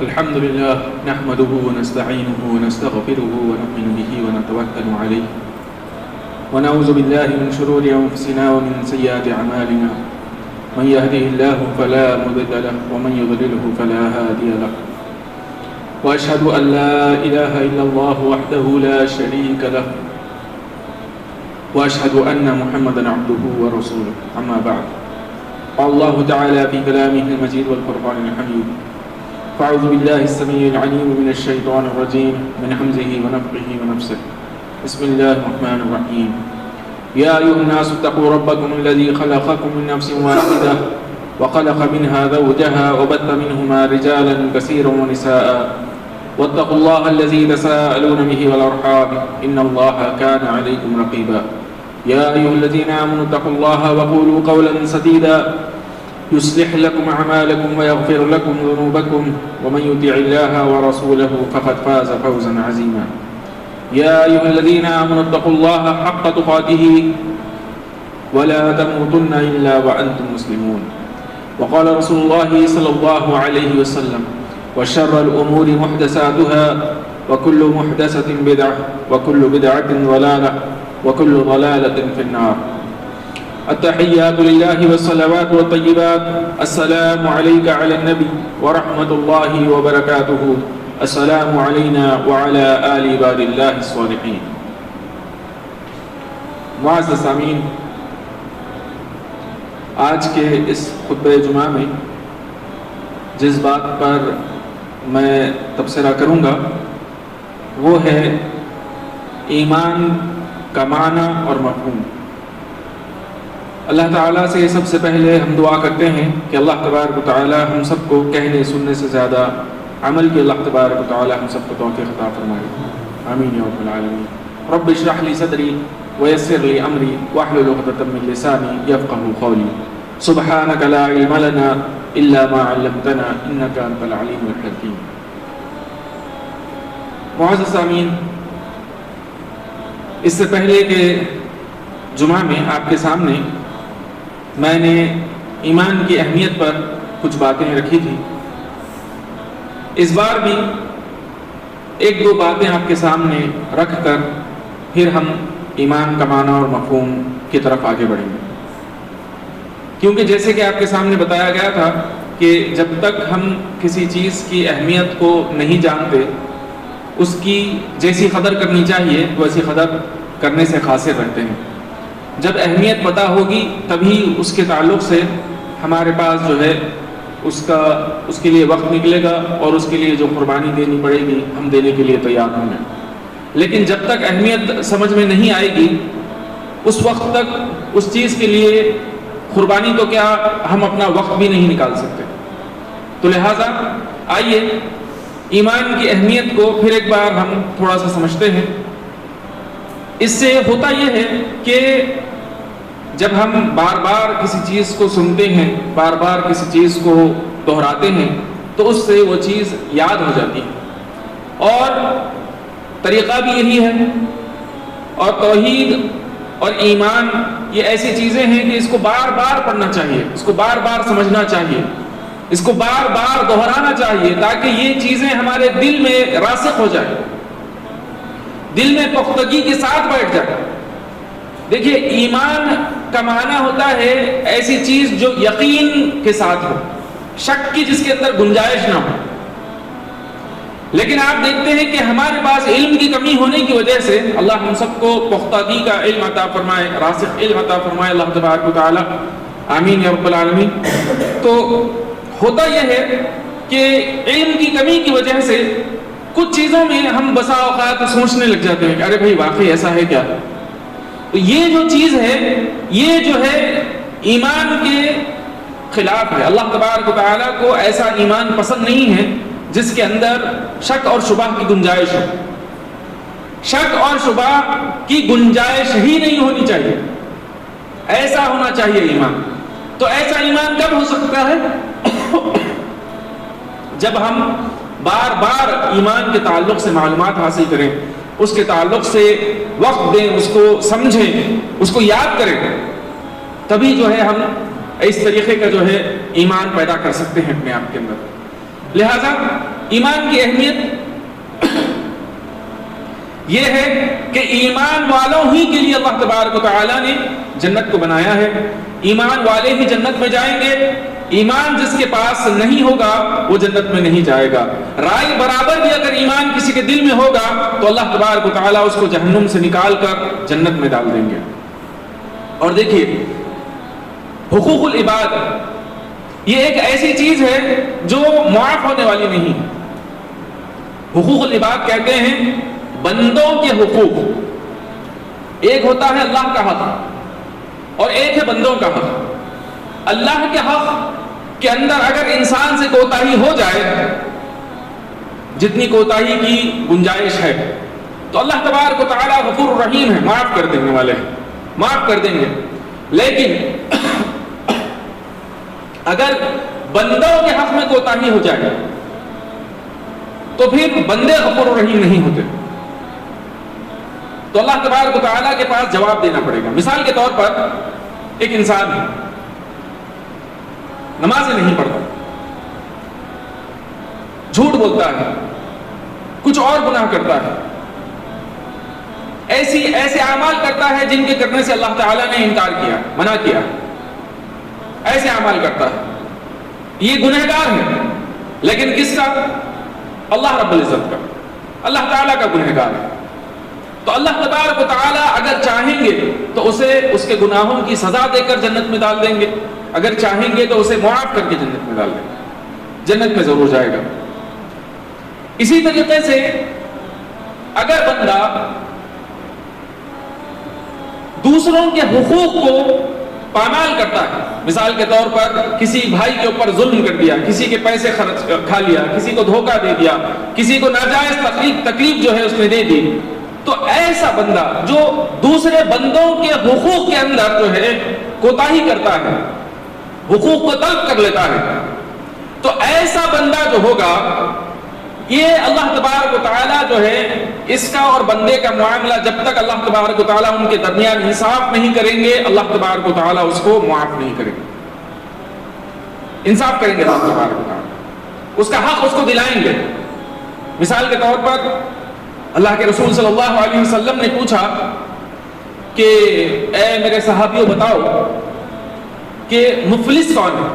الحمد لله نحمده ونستعينه ونستغفره ونؤمن به ونتوكل عليه ونعوذ بالله من شرور أنفسنا ومن سيئات أعمالنا من يهده الله فلا مضل له ومن يضلله فلا هادي له وأشهد أن لا إله إلا الله وحده لا شريك له وأشهد أن محمدا عبده ورسوله أما بعد قال الله تعالى في كلامه المجيد والفرقان الحميد فأعوذ بالله السميع العليم من الشيطان الرجيم من همزه ونفخه ونفسه بسم الله الرحمن الرحيم يا أيها الناس اتقوا ربكم الذي خلقكم من نفس واحدة وخلق منها زوجها وبث منهما رجالا كثيرا ونساء واتقوا الله الذي تساءلون به والأرحام إن الله كان عليكم رقيبا يا أيها الذين آمنوا اتقوا الله وقولوا قولا سديدا يصلح لكم أعمالكم ويغفر لكم ذنوبكم ومن يطع الله ورسوله فقد فاز فوزا عظيما يا أيها الذين آمنوا اتقوا الله حق تقاته ولا تموتن إلا وأنتم مسلمون وقال رسول الله صلى الله عليه وسلم وشر الأمور محدثاتها وكل محدثة بدعة وكل بدعة ضلالة وكل ضلالة في النار التحيات لله والصلوات والطيبات السلام عليك على النبي ورحمة الله وبركاته السلام علينا وعلى آل عباد الله الصالحين. معزز سامعین، آج کے اس خطبہ جمعہ میں جس بات پر میں تبصرہ کروں گا وہ ہے ایمان کا معنی اور مفہوم۔ اللہ تعالیٰ سے سب سے پہلے ہم دعا کرتے ہیں کہ اللہ تبارک و تعالیٰ ہم سب کو کہنے سننے سے زیادہ عمل کی اللہ تبارک و تعالیٰ ہم سب کو توفیق عطا فرمائے، آمین یا رب العالمین۔ رب اشرح لی صدری ویسر لی امری واحلل عقدۃ من لسانی یفقهوا قولی سبحانک لا علم لنا الا ما علمتنا انک انت العلیم الحکیم۔ معزز سامعین، اس سے پہلے کہ جمعہ میں آپ کے سامنے میں نے ایمان کی اہمیت پر کچھ باتیں رکھی تھی، اس بار بھی ایک دو باتیں آپ کے سامنے رکھ کر پھر ہم ایمان کا معنی اور مفہوم کی طرف آگے بڑھیں گے، کیونکہ جیسے کہ آپ کے سامنے بتایا گیا تھا کہ جب تک ہم کسی چیز کی اہمیت کو نہیں جانتے اس کی جیسی قدر کرنی چاہیے ویسی قدر کرنے سے قاصر رہتے ہیں۔ جب اہمیت پتہ ہوگی تبھی اس کے تعلق سے ہمارے پاس جو ہے اس کے لیے وقت نکلے گا اور اس کے لیے جو قربانی دینی پڑے گی ہم دینے کے لیے تیار ہوں گے۔ لیکن جب تک اہمیت سمجھ میں نہیں آئے گی اس وقت تک اس چیز کے لیے قربانی تو کیا ہم اپنا وقت بھی نہیں نکال سکتے۔ تو لہٰذا آئیے ایمان کی اہمیت کو پھر ایک بار ہم تھوڑا سا سمجھتے ہیں۔ اس سے ہوتا یہ ہے کہ جب ہم بار بار کسی چیز کو سنتے ہیں، بار بار کسی چیز کو دہراتے ہیں تو اس سے وہ چیز یاد ہو جاتی ہے، اور طریقہ بھی یہی ہے۔ اور توحید اور ایمان یہ ایسی چیزیں ہیں کہ اس کو بار بار پڑھنا چاہیے، اس کو بار بار سمجھنا چاہیے، اس کو بار بار دہرانا چاہیے تاکہ یہ چیزیں ہمارے دل میں راسخ ہو جائیں، دل میں پختگی کے ساتھ بیٹھ جائے۔ دیکھیے، ایمان کا معنی ہوتا ہے ایسی چیز جو یقین کے ساتھ ہو، شک کی جس کے اندر گنجائش نہ ہو۔ لیکن آپ دیکھتے ہیں کہ ہمارے پاس علم کی کمی ہونے کی وجہ سے اللہ ہم سب کو پختگی کا علم عطا فرمائے، راسخ علم عطا فرمائے اللہ تبارک و تعالی، آمین یا رب العالمین۔ تو ہوتا یہ ہے کہ علم کی کمی کی وجہ سے کچھ چیزوں میں ہم بسا اوقات سوچنے لگ جاتے ہیں کہ ارے بھائی واقعی ایسا ہے کیا؟ تو یہ جو چیز ہے یہ جو ہے ایمان کے خلاف ہے۔ اللہ تبارک و تعالیٰ کو ایسا ایمان پسند نہیں ہے جس کے اندر شک اور شبہ کی گنجائش ہو۔ شک اور شبہ کی گنجائش ہی نہیں ہونی چاہیے، ایسا ہونا چاہیے ایمان۔ تو ایسا ایمان کب ہو سکتا ہے؟ جب ہم بار بار ایمان کے تعلق سے معلومات حاصل کریں، اس کے تعلق سے وقت دیں، اس کو سمجھیں، اس کو یاد کریں، تبھی جو ہے ہم اس طریقے کا جو ہے ایمان پیدا کر سکتے ہیں اپنے آپ کے اندر۔ لہذا ایمان کی اہمیت یہ ہے کہ ایمان والوں ہی کے لیے اللہ تبارک و تعالیٰ نے جنت کو بنایا ہے. ایمان والے ہی جنت میں جائیں گے. ایمان جس کے پاس نہیں ہوگا وہ جنت میں نہیں جائے گا. رائے برابر بھی اگر ایمان کسی کے دل میں ہوگا تو اللہ تبارک و تعالیٰ اس کو جہنم سے نکال کر جنت میں ڈال دیں گے. اور دیکھیے حقوق العباد یہ ایک ایسی چیز ہے جو معاف ہونے والی نہیں. حقوق العباد کہتے ہیں بندوں کے حقوق. ایک ہوتا ہے اللہ کا حق اور ایک ہے بندوں کا حق. اللہ کے حق کے اندر اگر انسان سے کوتاہی ہو جائے, جتنی کوتاہی کی گنجائش ہے, تو اللہ تبارک و تعالیٰ غفور الرحیم ہے, معاف کر دینے والے ہیں, معاف کر دیں گے. لیکن اگر بندوں کے حق میں کوتاہی ہو جائے تو پھر بندے غفور الرحیم نہیں ہوتے. تو اللہ تبارک و تعالیٰ کے پاس جواب دینا پڑے گا. مثال کے طور پر ایک انسان ہے, نمازیں نہیں پڑھتا, جھوٹ بولتا ہے, کچھ اور گناہ کرتا ہے, ایسے اعمال کرتا ہے جن کے کرنے سے اللہ تعالیٰ نے انکار کیا, منع کیا. ایسے اعمال کرتا ہے, یہ گنہگار ہے. لیکن کس کا؟ اللہ رب العزت کا, اللہ تعالیٰ کا گنہگار ہے. تو اللہ تبارک و تعالیٰ اگر چاہیں گے تو اسے اس کے گناہوں کی سزا دے کر جنت میں ڈال دیں گے, اگر چاہیں گے تو اسے معاف کر کے جنت میں ڈال دیں گے, جنت میں ضرور جائے گا. اسی طریقے سے اگر بندہ دوسروں کے حقوق کو پامال کرتا ہے, مثال کے طور پر کسی بھائی کے اوپر ظلم کر دیا, کسی کے پیسے خرچ کھا لیا, کسی کو دھوکہ دے دیا, کسی کو ناجائز تکلیف جو ہے اس نے دے دی, تو ایسا بندہ جو دوسرے بندوں کے حقوق کے اندر جو ہے کوتاہی کرتا ہے, حقوق کو طلب کر لیتا ہے, تو ایسا بندہ جو ہوگا یہ اللہ تبارک و تعالیٰ جو ہے اس کا اور بندے کا معاملہ جب تک اللہ تبارک و تعالیٰ ان کے درمیان انصاف نہیں کریں گے, اللہ تبارک و تعالیٰ اس کو معاف نہیں کریں گے. انصاف کریں گے اللہ تبارک و تعالیٰ, اس کا حق اس کو دلائیں گے. مثال کے طور پر اللہ کے رسول صلی اللہ علیہ وسلم نے پوچھا کہ اے میرے صحابیوں بتاؤ کہ مفلس کون ہے؟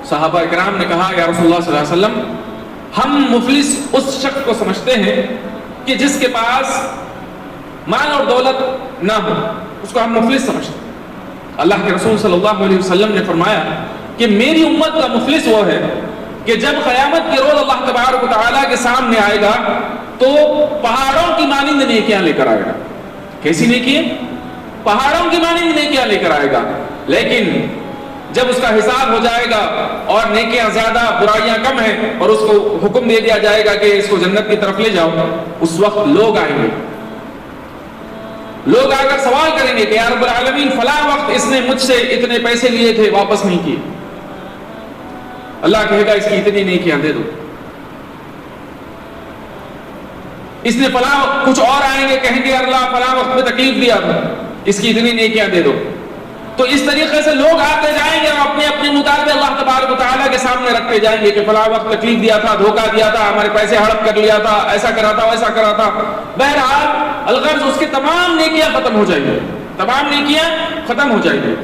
صحابہ کرام نے کہا یا رسول اللہ صلی اللہ علیہ وسلم ہم مفلس اس شخص کو سمجھتے ہیں کہ جس کے پاس مال اور دولت نہ ہو, اس کو ہم مفلس سمجھتے ہیں. اللہ کے رسول صلی اللہ علیہ وسلم نے فرمایا کہ میری امت کا مفلس وہ ہے کہ جب قیامت کے روز اللہ تبارک و تعالیٰ کے سامنے آئے گا تو پہاڑوں کی مانند نیکیاں لے کر آئے گا. کیسی نیکیاں؟ پہاڑوں کی مانند نیکیاں لے کر آئے گا. لیکن جب اس کا حساب ہو جائے گا اور نیکیاں زیادہ برائیاں کم ہیں اور اس کو حکم دے دیا جائے گا کہ اس کو جنت کی طرف لے جاؤ, اس وقت لوگ آئیں گے, لوگ آ کر سوال کریں گے کہ یا رب العالمین فلاں وقت اس نے مجھ سے اتنے پیسے لیے تھے واپس نہیں کیے. اللہ کہے گا اس کی اتنی نیکیاں دے دو. اس نے فلاں, کچھ اور آئیں گے کہیں گے اللہ فلاں وقت میں تکلیف دیا تھا, اس کی اتنی نیکیاں دے دو. تو اس طریقے سے لوگ آتے جائیں گے اور اپنے اپنے مطالبے اللہ تبارک و تعالیٰ کے سامنے رکھتے جائیں گے کہ فلاں وقت تکلیف دیا تھا, دھوکہ دیا تھا, ہمارے پیسے ہڑپ کر لیا تھا, ایسا کرا تھا, ویسا کرا تھا. بہرحال الغرض اس کی تمام نیکیاں ختم ہو جائیں گی, تمام نیکیاں ختم ہو جائیں گی.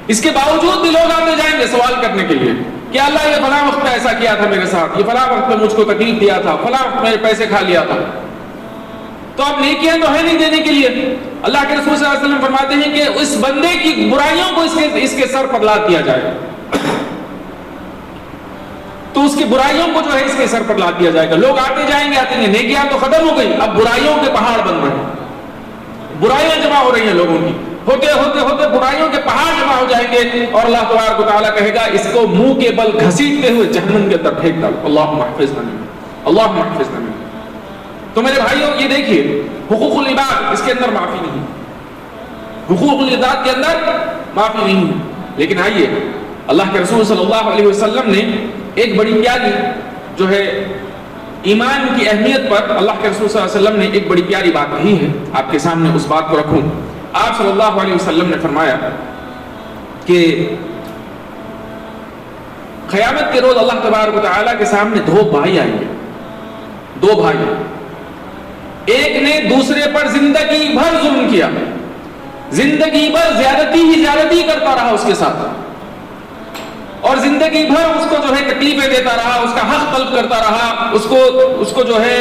اس کے باوجود بھی لوگ آتے جائیں گے سوال کرنے کے لیے کہ اللہ یہ فلاں وقت میں ایسا کیا تھا میرے ساتھ, یہ فلاں وقت میں مجھ کو تکلیف دیا تھا, فلاں وقت میں پیسے کھا لیا تھا. تو اب نیکیاں تو ہے نہیں دینے کے لیے. اللہ کے رسول صلی اللہ علیہ وسلم فرماتے ہیں کہ اس بندے کی برائیوں کو اس کے سر پر لاد دیا جائے, تو اس کی برائیوں کو جو ہے اس کے سر پر لاد دیا جائے گا. لوگ آتے جائیں گے, آتے ہیں, نیکیاں تو ختم ہو گئی, اب برائیوں کے پہاڑ بن رہے ہیں, برائیاں جمع ہو رہی ہیں لوگوں کی, ہوتے ہوتے ہوتے برائیوں کے پہاڑ جمع ہو جائیں گے اور اللہ تبارک و تعالیٰ کہے گا اس کو منہ کے بل گھسیٹتے ہوئے جہنم کے اندر پھینک ڈالو. اللہم احفظنا منہ, اللہم احفظنا منہ. تو میرے بھائیوں یہ دیکھیے حقوق العباد اس کے اندر معافی نہیں, حقوق العباد کے اندر معافی نہیں. لیکن آئیے اللہ کے رسول صلی اللہ علیہ وسلم نے ایک بڑی پیاری جو ہے ایمان کی اہمیت پر اللہ کے رسول صلی اللہ علیہ وسلم نے ایک بڑی پیاری بات کہی ہے. آپ کے سامنے اس بات کو رکھوں. آپ صلی اللہ علیہ وسلم نے فرمایا کہ قیامت کے روز اللہ تبارک و تعالیٰ کے سامنے دو بھائی آئیں گے، دو بھائی، ایک نے دوسرے پر زندگی بھر ظلم کیا، زندگی بھر زیادتی کرتا رہا اس کے ساتھ، اور زندگی بھر اس کو جو ہے تکلیفیں دیتا رہا، اس کا حق طلب کرتا رہا، اس کو جو ہے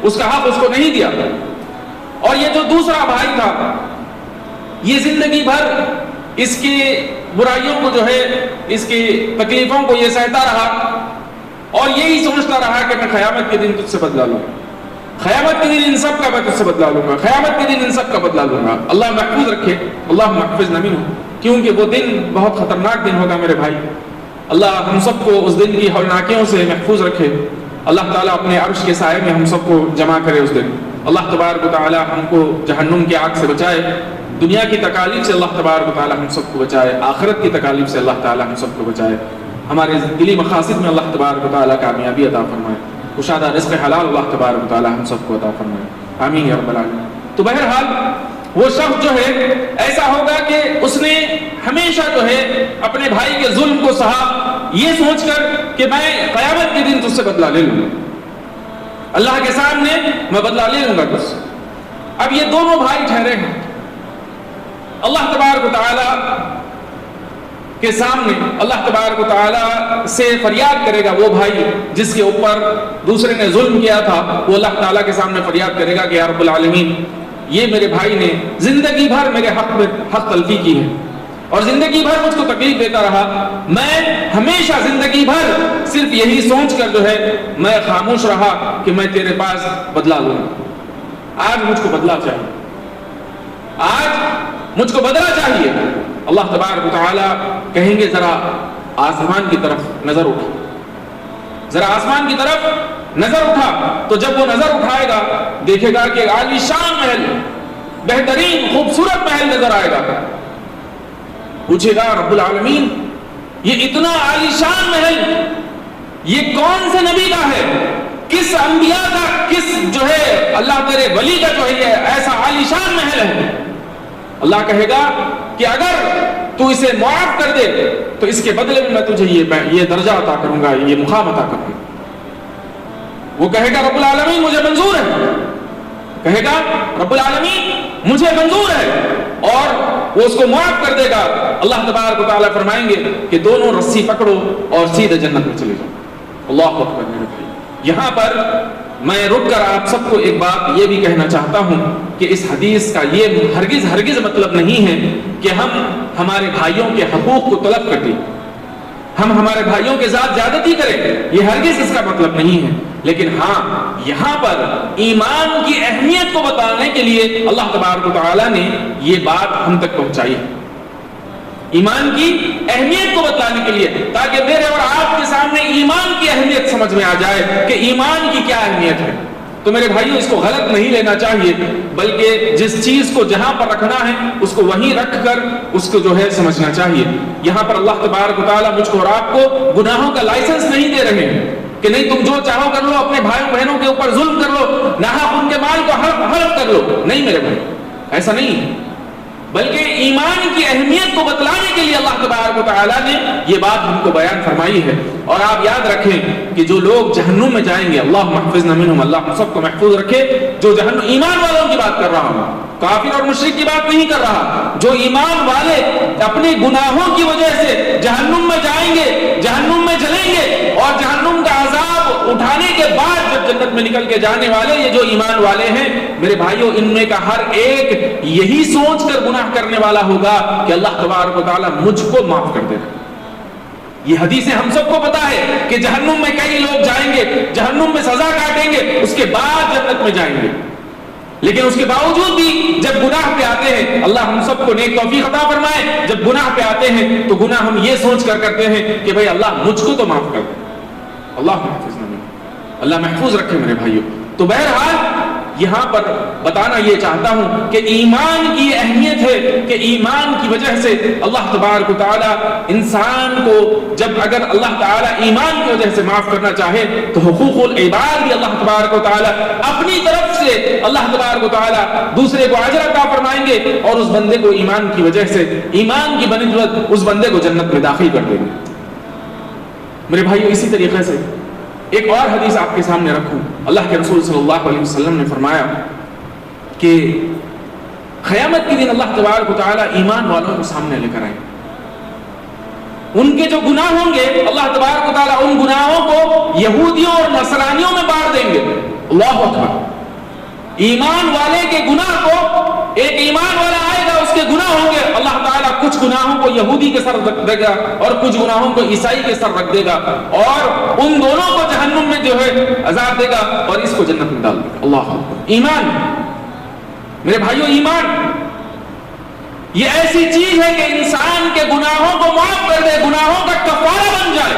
اس کا حق اس کو نہیں دیا. اور یہ جو دوسرا بھائی تھا یہ زندگی بھر اس کی برائیوں کو جو ہے اس کی تکلیفوں کو یہ سہتا رہا اور یہی سمجھتا رہا کہ میں قیامت کے دن تجھ سے بدلا لوں گا، قیامت کے دن ان سب کا میں تجھ سے بدلا لوں گا، قیامت کے دن ان سب کا بدلا لوں گا. اللہ محفوظ رکھے، اللہ محفظ منہ، کیونکہ وہ دن بہت خطرناک دن ہوگا میرے بھائی. اللہ ہم سب کو اس دن کی ہولناکیوں سے محفوظ رکھے. اللہ تعالیٰ اپنے عرش کے سائے میں ہم سب کو جمع کرے اس دن. اللہ تبارک و تعالیٰ ہم کو جہنم کی آگ سے بچائے، دنیا کی تکالیف سے اللہ تبارک و تعالیٰ ہم سب کو بچائے، آخرت کی تکالیف سے اللہ تعالیٰ ہم سب کو بچائے، ہمارے دلی مقاصد میں اللہ تبارک و تعالیٰ کامیابی عطا فرمائے، کشادہ رزق حلال اللہ تبارک و تعالیٰ ہم سب کو عطا فرمائے، آمین یا رب العالمین. تو بہرحال وہ شخص جو ہے ایسا ہوگا کہ اس نے ہمیشہ جو ہے اپنے بھائی کے ظلم کو سہا، یہ سوچ کر کہ میں قیامت کے دن تجھ سے بدلہ لے لوں گا، اللہ کے سامنے میں بدلہ لے لوں گا تجھ سے. اب یہ دونوں بھائی ٹھہرے ہیں، اللہ تبارک و تعالیٰ کے سامنے اللہ تبارک و تعالیٰ سے فریاد کرے گا. وہ بھائی جس کے اوپر دوسرے نے ظلم کیا تھا وہ اللہ تعالیٰ کے سامنے فریاد کرے گا کہ یا رب العالمین، یہ میرے بھائی نے زندگی بھر میرے حق تلفی کی ہے اور زندگی بھر مجھ کو تکلیف دیتا رہا، میں ہمیشہ زندگی بھر صرف یہی سوچ کر جو ہے میں خاموش رہا کہ میں تیرے پاس بدلہ لوں. آج مجھ کو بدلہ چاہیے، آج مجھ کو بدلہ چاہیے. اللہ تبارک و تعالیٰ کہیں گے ذرا آسمان کی طرف نظر اٹھا، ذرا آسمان کی طرف نظر اٹھا. تو جب وہ نظر اٹھائے گا دیکھے گا کہ عالی شان محل، بہترین خوبصورت محل نظر آئے گا. پوچھے گا رب العالمین یہ اتنا عالی شان محل یہ کون سے نبی کا ہے، کس انبیاء کا، کس جو ہے اللہ تیرے ولی کا جو ہے یہ ایسا عالی شان محل ہے. اللہ کہے گا کہ اگر تو اسے معاف کر دے تو اس کے بدلے میں تجھے یہ درجہ عطا کروں گا، یہ مقام عطا کروں گا. وہ کہے گا رب العالمین مجھے منظور ہے، کہے گا رب العالمین مجھے منظور ہے، اور وہ اس کو معاف کر دے گا. اللہ تبارک و تعالیٰ فرمائیں گے کہ دونوں رسی پکڑو اور سیدھے جنت میں چلے جاؤ. اللہ اکبر میرے بھائی. یہاں پر میں رک کر آپ سب کو ایک بات یہ بھی کہنا چاہتا ہوں کہ اس حدیث کا یہ ہرگز مطلب نہیں ہے کہ ہم ہمارے بھائیوں کے حقوق کو طلب کر دیں، ہم ہمارے بھائیوں کے ساتھ زیادتی کریں، یہ ہرگز اس کا مطلب نہیں ہے. لیکن ہاں یہاں پر ایمان کی اہمیت کو بتانے کے لیے اللہ تبارک و تعالیٰ نے یہ بات ہم تک پہنچائی ہے، ایمان کی اہمیت کو بتانے کے لیے، تاکہ میرے اور آپ کے سامنے ایمان کی اہمیت سمجھ میں آ جائے کہ ایمان کی کیا اہمیت ہے. تو میرے بھائیوں اس کو غلط نہیں لینا چاہیے، بلکہ جس چیز کو جہاں پر رکھنا ہے اس کو وہیں رکھ کر اس کو جو ہے سمجھنا چاہیے. یہاں پر اللہ تبارک و تعالیٰ مجھ کو اور آپ کو گناہوں کا لائسنس نہیں دے رہے ہیں کہ نہیں تم جو چاہو کر لو، اپنے بھائیوں بہنوں کے اوپر ظلم کر لو، ناحق ان کے مال کو ہڑپ کر لو. نہیں میرے بھائی، ایسا نہیں ہے، بلکہ ایمان کی اہمیت کو بتلانے کے لیے اللہ تبارک و تعالیٰ نے یہ بات ہم کو بیان فرمائی ہے. اور آپ یاد رکھیں کہ جو لوگ جہنم میں جائیں گے، اللہ محفظنا منہم، اللہ ہم سب کو محفوظ رکھے. جو جہنم، ایمان والوں کی بات کر رہا ہوں، کافر اور مشرک کی بات نہیں کر رہا. جو ایمان والے اپنے گناہوں کی وجہ سے جہنم میں جائیں گے، جہنم میں جلیں گے، اور جہنم کا عذاب اٹھانے کے بعد جب جنت میں نکل کے جانے والے یہ جو ایمان والے ہیں میرے بھائیوں، ان میں کا ہر ایک یہی سوچ کر گناہ کرنے والا ہوگا کہ اللہ تبارک و تعالیٰ مجھ کو معاف کر دے گا. یہ حدیثیں ہم سب کو پتا ہے کہ جہنم میں کئی لوگ جائیں گے، جہنم میں سزا کاٹیں گے، اس کے بعد جنت میں جائیں گے. لیکن اس کے باوجود بھی جب گناہ پہ آتے ہیں، اللہ ہم سب کو نیک توفیق عطا فرمائے، جب گناہ پہ آتے ہیں تو گناہ ہم یہ سوچ کر کرتے ہیں کہ بھئی اللہ مجھ کو تو معاف کر دے. اللہ محفوظ نہ، اللہ محفوظ رکھے میرے بھائیوں. تو بہرحال یہاں پر بتانا یہ چاہتا ہوں کہ ایمان کی اہمیت ہے کہ ایمان کی وجہ سے اللہ تبارک و تعالیٰ انسان کو جب اگر اللہ تعالیٰ ایمان کی وجہ سے معاف کرنا چاہے تو حقوق العباد بھی اللہ تبارک و تعالیٰ اپنی طرف سے اللہ تبارک و تعالیٰ دوسرے کو اجر عطا فرمائیں گے، اور اس بندے کو ایمان کی وجہ سے، ایمان کی بنسبت اس بندے کو جنت میں داخل کر دیں گے. میرے بھائیو اسی طریقے سے ایک اور حدیث آپ کے سامنے رکھوں. اللہ کے رسول صلی اللہ علیہ وسلم نے فرمایا کہ قیامت کے دن اللہ تبارک و تعالیٰ ایمان والوں کو سامنے لے کر آئیں. ان کے جو گناہ ہوں گے اللہ تبارک و تعالیٰ ان گناہوں کو یہودیوں اور نصرانیوں میں بانٹ دیں گے. اللہ اکبر. ایمان والے کے گناہ کو ایک ایمان والا آئے گا, اس کے گناہ ہوں گے, اللہ تعالیٰ کچھ گناہوں کو یہودی کے سر رکھ دے گا اور کچھ گناہوں کو عیسائی کے سر رکھ دے گا, اور ان دونوں کو جہنم میں جو ہے عذاب دے گا اور اس کو جنت میں ڈال دے گا. اللہ اکبر. ایمان میرے بھائیو, ایمان یہ ایسی چیز ہے کہ انسان کے گناہوں کو معاف کر دے, گناہوں کا کفارہ بن جائے.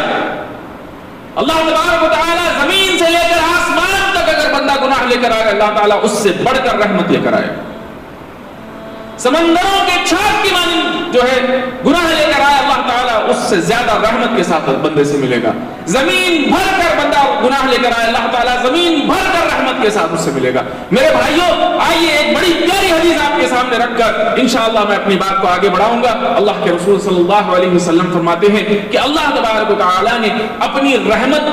اللہ تبارک و تعالیٰ زمین سے لے کر آسمان تک اگر بندہ گناہ لے کر آئے, اللہ تعالیٰ اس سے بڑھ کر رحمت لے کر آئے. سمندروں کے چھاپ کی مانند جو ہے گناہ لے کر آئے, اللہ تعالیٰ اس سے زیادہ رحمت کے ساتھ بندے سے ملے گا. زمین بھر کر بندہ گناہ لے کر آئے, اللہ تعالیٰ زمین بھر کر رحمت کے ساتھ اس سے ملے گا. میرے بھائیوں, آئیے ایک بڑی پیاری حدیث آپ کے سامنے رکھ کر انشاءاللہ میں اپنی بات کو آگے بڑھاؤں گا. اللہ کے رسول صلی اللہ علیہ وسلم فرماتے ہیں کہ اللہ تبارک و تعالیٰ نے اپنی رحمت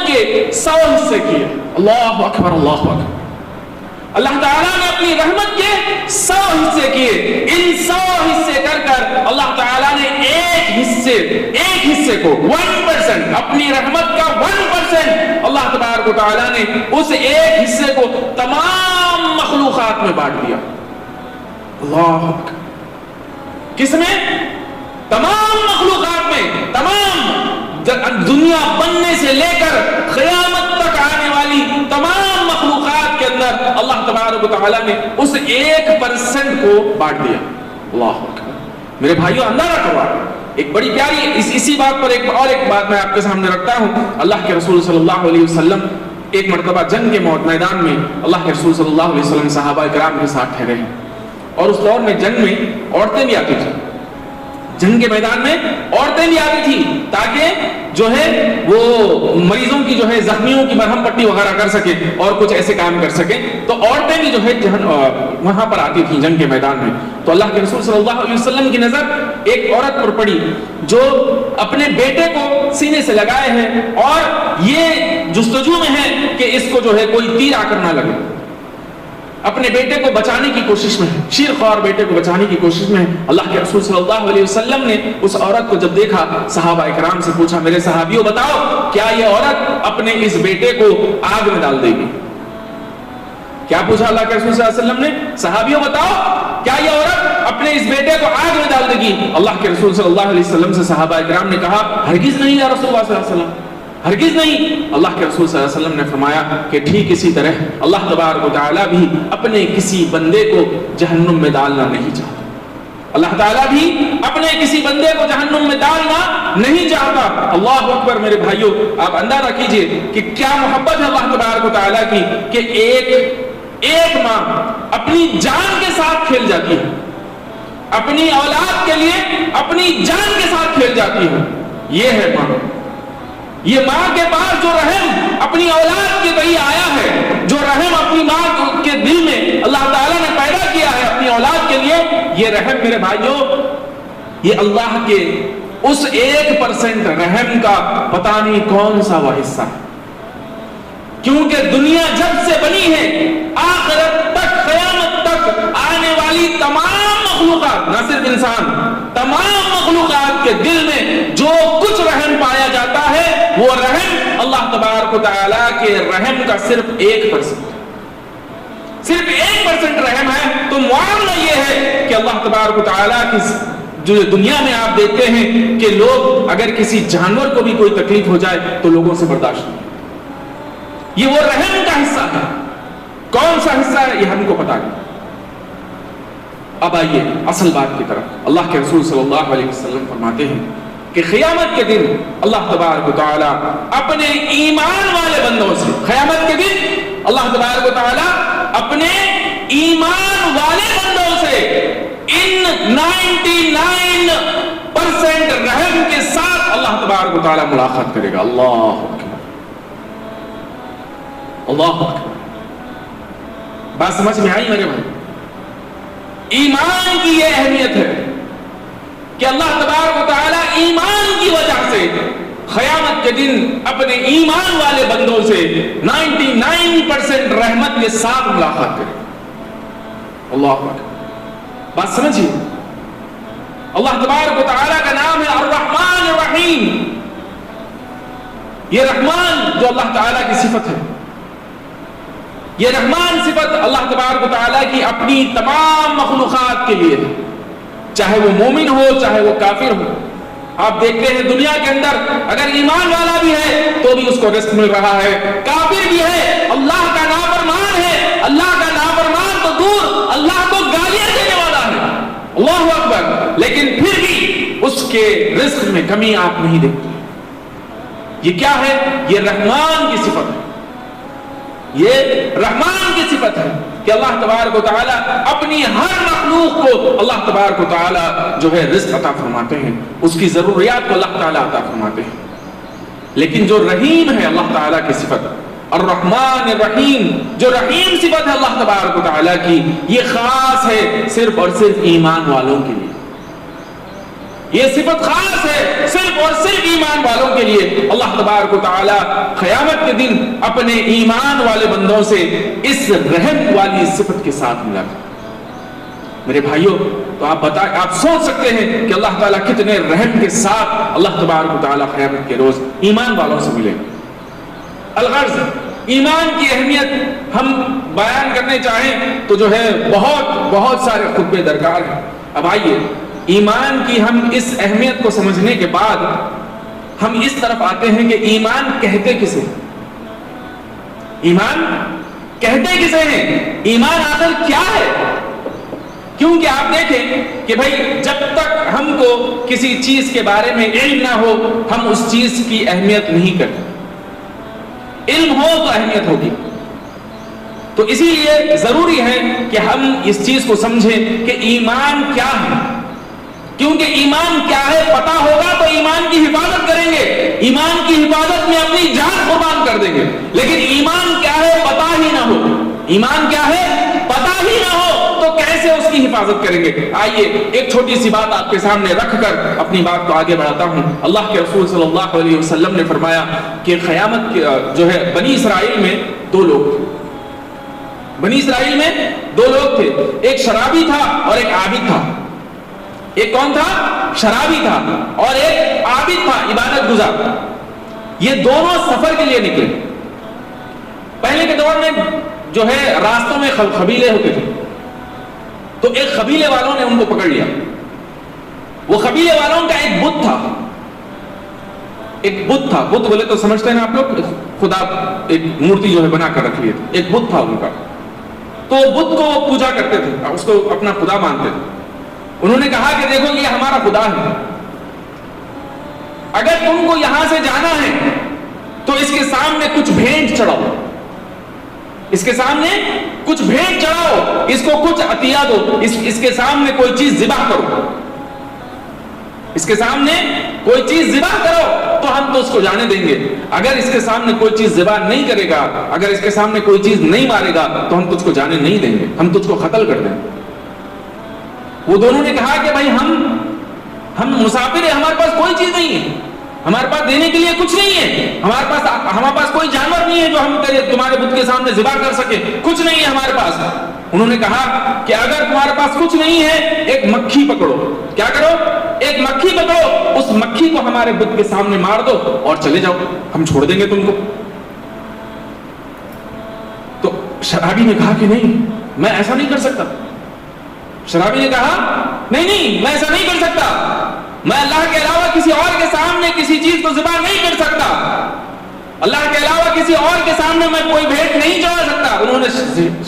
کے 100 حصے کیے. اللہ اکبر, اللہ اکبر. اللہ تعالیٰ نے اپنی رحمت کے 100 حصے کیے. ان 100 حصے کر اللہ تعالیٰ نے ایک حصے کو 1%, اپنی رحمت کا 1% اللہ تبارک و تعالیٰ نے اس ایک حصے کو تمام مخلوقات میں بانٹ دیا. اللہ اکبر. کس میں؟ تمام مخلوقات میں. تمام دنیا بننے سے لے کر قیامت تک آنے والی تمام مخلوقات کے اندر اللہ تبارک و تعالیٰ نے اس 1% کو بانٹ دیا. اللہ اکبر. میرے بھائیوں, اندازہ کرو, ایک بڑی پیاری اسی بات پر ایک بات میں آپ کے سامنے رکھتا ہوں. اللہ کے رسول صلی اللہ علیہ وسلم ایک مرتبہ جنگ کے میدان میں اللہ کے رسول صلی اللہ علیہ وسلم صحابہ کرام کے ساتھ ٹھہرے ہیں, اور اس دور میں جنگ میں عورتیں بھی آتی تھیں. جنگ کے میدان میں عورتیں بھی آتی تھی تاکہ جو ہے وہ مریضوں کی جو ہے زخمیوں کی مرہم پٹی وغیرہ کر سکے اور کچھ ایسے کام کر سکے. تو عورتیں بھی جو ہے وہاں پر آتی تھیں جنگ کے میدان میں. تو اللہ کے رسول صلی اللہ علیہ وسلم کی نظر ایک عورت پر پڑی جو اپنے بیٹے کو سینے سے لگائے ہیں اور یہ جستجو میں ہے کہ اس کو جو ہے کوئی تیر آ کر نہ لگے. اپنے بیٹے کو بچانے کی کوشش میں ہے, شیرخوار بیٹے کو بچانے کی کوشش میں ہے. اللہ کے رسول صلی اللہ علیہ وسلم نے اس عورت کو جب دیکھا, صحابہ اکرام سے پوچھا, میرے صحابیوں بتاؤ کیا یہ عورت اپنے اس بیٹے کو آگ میں ڈال دے گی؟ کیا پوچھا اللہ کے رسول صلی اللہ علیہ وسلم نے؟ صحابیوں بتاؤ کیا یہ عورت اپنے اس بیٹے کو آگ میں ڈال دے گی؟ اللہ کے رسول صلی اللہ علیہ وسلم سے صحابہ اکرام نے کہا, ہرگز نہیں یا رسول اللہ صلی اللہ علیہ وسلم, ہرگز نہیں. اللہ کے رسول صلی اللہ علیہ وسلم نے فرمایا کہ ٹھیک اسی طرح اللہ تبارک و تعالیٰ بھی اپنے کسی بندے کو جہنم میں ڈالنا نہیں چاہتا. اللہ تعالیٰ بھی اپنے کسی بندے کو جہنم میں ڈالنا نہیں چاہتا. اللہ اکبر. میرے بھائیوں, آپ اندازہ کیجئے کہ کیا محبت ہے اللہ تبارک و تعالیٰ کی کہ ایک ماں اپنی جان کے ساتھ کھیل جاتی ہے, اپنی اولاد کے لیے اپنی جان کے ساتھ کھیل جاتی ہے. یہ ہے ماں. یہ ماں کے پاس جو رحم اپنی اولاد کے تئیں آیا ہے, جو رحم اپنی ماں کے دل میں اللہ تعالیٰ نے پیدا کیا ہے اپنی اولاد کے لیے, یہ رحم میرے بھائیوں یہ اللہ کے اس 1% رحم کا پتہ نہیں کون سا وہ حصہ ہے. کیونکہ دنیا جب سے بنی ہے آخرت تک قیامت تک آنے والی تمام مخلوقات, نہ صرف انسان, تمام مخلوقات کے دل میں جو کچھ رحم پایا جاتا ہے وہ رحم اللہ تبارک و تعالیٰ کے رحم کا صرف 1%, صرف 1% رحم ہے. تو معاملہ یہ ہے کہ اللہ تبارک و تعالیٰ کی جو دنیا میں آپ دیکھتے ہیں کہ لوگ اگر کسی جانور کو بھی کوئی تکلیف ہو جائے تو لوگوں سے برداشت نہیں. یہ وہ رحم کا حصہ ہے. کون سا حصہ ہے یہ ہم کو پتا نہیں. اب آئیے اصل بات کی طرف. اللہ کے رسول صلی اللہ علیہ وسلم فرماتے ہیں کہ قیامت کے دن اللہ تبارک و تعالیٰ اپنے ایمان والے بندوں سے, قیامت کے دن اللہ تبارک و تعالیٰ اپنے ایمان والے بندوں سے ان 99% رحم کے ساتھ اللہ تبارک و تعالیٰ ملاقات کرے گا. اللہ اکبر, اللہ اکبر. بات سمجھ میں آئی میرے بھائی؟ ایمان کی یہ اہمیت ہے کہ کہ اللہ تبارک و تعالیٰ ایمان کی وجہ سے قیامت کے دن اپنے ایمان والے بندوں سے 99% رحمت کے ساتھ ملاقات کرے. اللہ اکبر. بات سمجھیے, اللہ تبارک و تعالیٰ کا نام ہے الرحمن الرحیم. یہ رحمان جو اللہ تعالیٰ کی صفت ہے, یہ رحمان صفت اللہ تبارک و تعالیٰ کی اپنی تمام مخلوقات کے لیے ہے, چاہے وہ مومن ہو چاہے وہ کافر ہو. آپ دیکھتے ہیں دنیا کے اندر اگر ایمان والا بھی ہے تو بھی اس کو رزق مل رہا ہے, کافر بھی ہے, اللہ کا نافرمان ہے, اللہ کا نافرمان تو دور, اللہ کو گالیاں دینے والا ہے, اللہ اکبر, لیکن پھر بھی اس کے رزق میں کمی آپ نہیں دیکھتے. یہ کیا ہے؟ یہ رحمان کی صفت ہے, یہ رحمان کی صفت ہے کہ اللہ تبارک و تعالیٰ اپنی ہر مخلوق کو اللہ تبارک و تعالیٰ جو ہے رزق عطا فرماتے ہیں, اس کی ضروریات کو اللہ تعالیٰ عطا فرماتے ہیں. لیکن جو رحیم ہے اللہ تعالیٰ کی صفت, الرحمن الرحیم, جو رحیم صفت ہے اللہ تبارک و تعالیٰ کی, یہ خاص ہے صرف اور صرف ایمان والوں کے لیے. یہ صفت خاص ہے صرف اور صرف ایمان والوں کے لیے. اللہ تبارک و تعالیٰ قیامت کے دن اپنے ایمان والے بندوں سے اس رحم والی صفت کے ساتھ ملا کر. میرے بھائیوں, تو آپ سوچ سکتے ہیں کہ اللہ تعالیٰ کتنے رحم کے ساتھ اللہ تبارک و تعالیٰ قیامت کے روز ایمان والوں سے ملے گا. الغرض, ایمان کی اہمیت ہم بیان کرنے چاہیں تو جو ہے بہت سارے خطبے درکار ہیں. اب آئیے, ایمان کی ہم اس اہمیت کو سمجھنے کے بعد ہم اس طرف آتے ہیں کہ ایمان کہتے کسے ہیں, ایمان کہتے کسے ہیں, ایمان آخر کیا ہے. کیونکہ آپ دیکھیں کہ بھائی جب تک ہم کو کسی چیز کے بارے میں علم نہ ہو ہم اس چیز کی اہمیت نہیں کرتے. علم ہو تو اہمیت ہوگی. تو اسی لیے ضروری ہے کہ ہم اس چیز کو سمجھیں کہ ایمان کیا ہے. کیونکہ ایمان کیا ہے پتا ہوگا تو ایمان کی حفاظت کریں گے, ایمان کی حفاظت میں اپنی جان قربان کر دیں گے. لیکن ایمان کیا ہے پتا ہی نہ ہو, ایمان کیا ہے پتا ہی نہ ہو تو کیسے اس کی حفاظت کریں گے. آئیے ایک چھوٹی سی بات آپ کے سامنے رکھ کر اپنی بات کو آگے بڑھاتا ہوں. اللہ کے رسول صلی اللہ علیہ وسلم نے فرمایا کہ قیامت جو ہے بنی اسرائیل میں دو لوگ تھے. بنی اسرائیل میں دو لوگ تھے, ایک شرابی تھا اور ایک عابد تھا. ایک کون تھا؟ شرابی تھا, اور ایک عابد تھا, عبادت گزار. یہ دونوں سفر کے لیے نکلے. پہلے کے دور میں جو ہے راستوں میں قبیلے ہوتے تھے, تو ایک قبیلے والوں نے ان کو پکڑ لیا. وہ قبیلے والوں کا ایک بت تھا, ایک بت تھا. بت بولے تو سمجھتے ہیں آپ لوگ, خدا ایک مورتی جو ہے بنا کر رکھ لیے تھے. ایک بت تھا ان کا, تو بت کو وہ پوجا کرتے تھے, اس کو اپنا خدا مانتے تھے. انہوں نے کہا کہ دیکھو یہ ہمارا خدا ہے, اگر تم کو یہاں سے جانا ہے تو اس کے سامنے کچھ بھیٹ چڑھاؤ, اس کے سامنے کچھ بھیٹ چڑھاؤ, اس کو کچھ عطیہ دو, اس کے سامنے کوئی چیز ذبح کرو, اس کے سامنے کوئی چیز ذبح کرو تو ہم تو اس کو جانے دیں گے. اگر اس کے سامنے کوئی چیز ذبح نہیں کرے گا, اگر اس کے سامنے کوئی چیز نہیں مارے گا تو ہم تجھ کو جانے نہیں دیں گے, ہم تجھ کو قتل کر دیں گے. وہ دونوں نے کہا کہ بھائی ہم مسافر ہیں, ہمارے پاس کوئی چیز نہیں ہے, ہمارے پاس دینے کے لیے کچھ نہیں ہے, ہمارے پاس کوئی جانور نہیں ہے جو ہم تمہارے بت کے سامنے ذبح کر سکے, کچھ نہیں ہے ہمارے پاس. انہوں نے کہا کہ اگر تمہارے پاس کچھ نہیں ہے ایک مکھی پکڑو. کیا کرو؟ ایک مکھی پکڑو, اس مکھی کو ہمارے بت کے سامنے مار دو اور چلے جاؤ, ہم چھوڑ دیں گے تم کو. تو شرابی نے کہا کہ نہیں, میں ایسا نہیں کر سکتا. شرابی نے کہا نہیں میں ایسا نہیں کر سکتا, میں اللہ کے علاوہ کسی اور کے سامنے کسی چیز کو ذبح نہیں کر سکتا, اللہ کے علاوہ کسی اور کے سامنے میں کوئی بھیٹ نہیں چڑھا سکتا. انہوں نے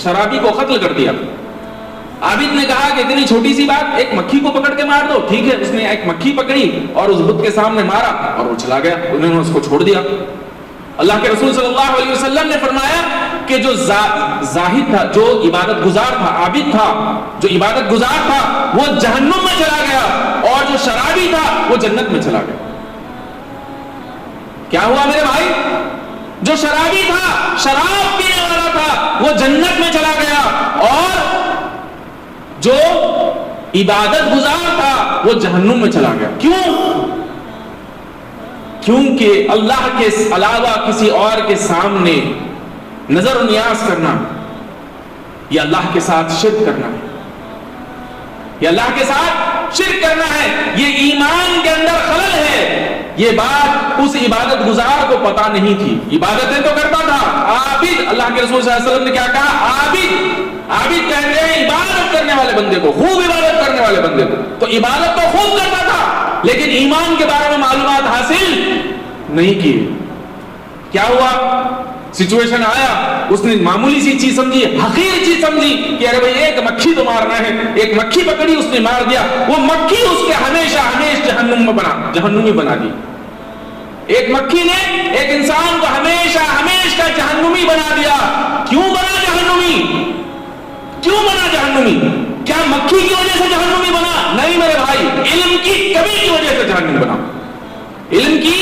شرابی کو قتل کر دیا. عابد نے کہا کہ اتنی چھوٹی سی بات, ایک مکھی کو پکڑ کے مار دو. ٹھیک ہے, اس نے ایک مکھی پکڑی اور اس بت کے سامنے مارا اور وہ چلا گیا, انہوں نے اس کو چھوڑ دیا. اللہ کے رسول صلی اللہ علیہ وسلم نے فرمایا کہ جو زاہد تھا, جو عبادت گزار تھا, عابد تھا, جو عبادت گزار تھا وہ جہنم میں چلا گیا, اور جو شرابی تھا وہ جنت میں چلا گیا. کیا ہوا میرے بھائی؟ جو شرابی تھا, شراب پینے والا تھا, وہ جنت میں چلا گیا, اور جو عبادت گزار تھا وہ جہنم میں چلا گیا. کیوں؟ کیونکہ اللہ کے علاوہ کسی اور کے سامنے نظر و نیاز کرنا یہ اللہ کے ساتھ شرک کرنا ہے. یہ اللہ کے ساتھ شرک کرنا ہے. یہ ایمان کے اندر خلل ہے. یہ بات اس عبادت گزار کو پتا نہیں تھی. عبادتیں تو کرتا تھا. عابد، اللہ کے رسول صلی اللہ علیہ وسلم نے کیا کہا؟ عابد کہتے ہیں عبادت کرنے والے بندے کو، خوب عبادت کرنے والے بندے کو. تو عبادت تو خوب کرتا تھا لیکن ایمان کے بارے میں معلومات حاصل نہیں کی. کیا ہوا؟ سچویشن آیا، اس نے معمولی سی چیز سمجھی، حقیر چیز سمجھی کہ ارے بھائی ایک مکھی تو مارنا ہے. ایک مکھی پکڑی، اس نے مار دیا. وہ مکھی اس کے ہمیشہ جہنمی بنا دی. ایک مکھی نے ایک انسان کو ہمیشہ جہنمی بنا دیا. کیوں بنا جہنمی؟ کیوں بنا جہنمی؟ کیا مکھی کی وجہ سے جہنمی بنا؟ نہیں میرے بھائی، علم کی کمی کی وجہ سے جہنمی بنا. علم کی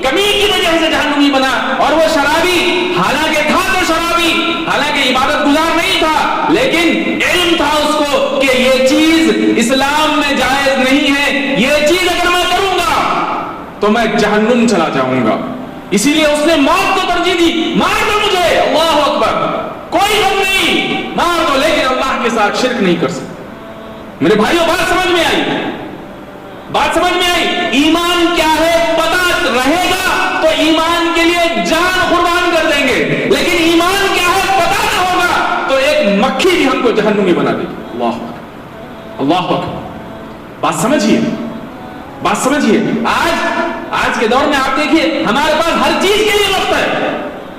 کمی کی وجہ سے جہنمی بنا. اور وہ شرابی، حالانکہ تھا تو شرابی، حالانکہ عبادت گزار نہیں تھا، لیکن علم تھا اس کو کہ یہ چیز اسلام میں جائز نہیں ہے. یہ چیز اگر میں کروں گا تو میں جہنم چلا جاؤں گا. اسی لیے اس نے موت کو ترجیح دی. مار دو مجھے، اللہ اکبر، کوئی غم نہیں، مار دو، لیکن اللہ کے ساتھ شرک نہیں کر سکتے. میرے بھائیوں، بات سمجھ میں آئی؟ بات سمجھ میں آئی؟ ایمان کیا ہے پتہ رہے گا تو ایمان کے لیے جان قربان کر دیں گے. لیکن ایمان کیا ہے پتہ نہ ہوگا تو ایک مکھی بھی ہم کو جہنمی بنا دے گی. اللہ اکبر، اللہ اکبر. بات سمجھیے، بات سمجھیے. آج کے دور میں آپ دیکھیے، ہمارے پاس ہر چیز کے لیے وقت ہے.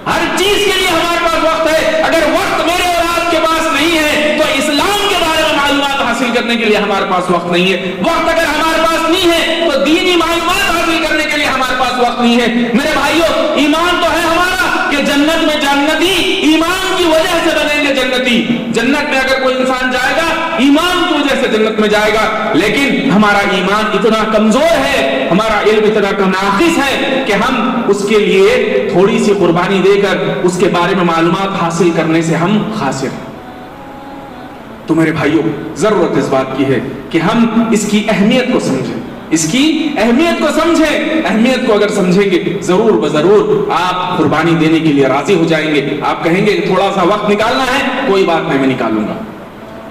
ہر چیز کے لیے ہمارے پاس وقت ہے. اگر وقت میرے اور آپ کے پاس نہیں ہے تو اسلام کے بارے میں معلومات حاصل کرنے کے لیے ہمارے پاس وقت نہیں ہے. وقت اگر ہمارے پاس نہیں ہے تو دینی معلومات حاصل کرنے کے لیے ہمارے پاس وقت نہیں ہے. میرے بھائیوں، ایمان تو ہے ہمارا کہ جنت میں جنتی ایمان کی وجہ سے بنیں گے جنتی. جنت میں اگر کوئی انسان جائے گا ایمان کی وجہ سے جنت میں جائے گا. لیکن ہمارا ایمان اتنا کمزور ہے، ہمارا علم اتنا ناقص ہے کہ ہم اس کے لیے تھوڑی سی قربانی دے کر اس کے بارے میں معلومات حاصل کرنے سے ہم خاسر ہیں. تو میرے بھائیوں، ضرورت اس بات کی ہے کہ ہم اس کی اہمیت کو سمجھیں. اس کی اہمیت کو سمجھیں. اہمیت کو اگر سمجھیں گے ضرور بضرور آپ قربانی دینے کے لیے راضی ہو جائیں گے. آپ کہیں گے کہ تھوڑا سا وقت نکالنا ہے، کوئی بات نہیں، میں نکالوں گا.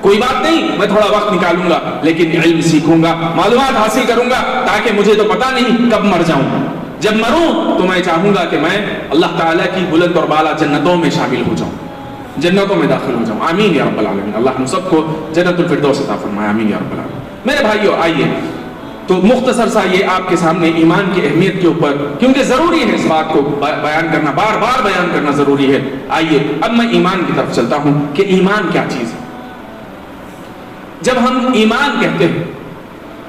کوئی بات نہیں، میں تھوڑا وقت نکالوں گا، لیکن علم سیکھوں گا، معلومات حاصل کروں گا، تاکہ مجھے تو پتا نہیں کب مر جاؤں. جب مروں تو میں چاہوں گا کہ میں اللہ تعالیٰ کی بلند اور بالا جنتوں میں شامل ہو جاؤں، جنتوں میں داخل ہو جاؤں. آمین یا رب العالمین. اللہ ہم سب کو جنت الفردوس عطا فرمائے. آمین یا رب العالمین. میرے بھائیو، آئیے تو مختصر سا یہ آپ کے سامنے ایمان کی اہمیت کے اوپر، کیونکہ ضروری ہے اس بات کو بیان کرنا، بار بار بیان کرنا ضروری ہے. آئیے اب میں ایمان کی طرف چلتا ہوں کہ ایمان کیا چیز ہے. جب ہم ایمان کہتے ہیں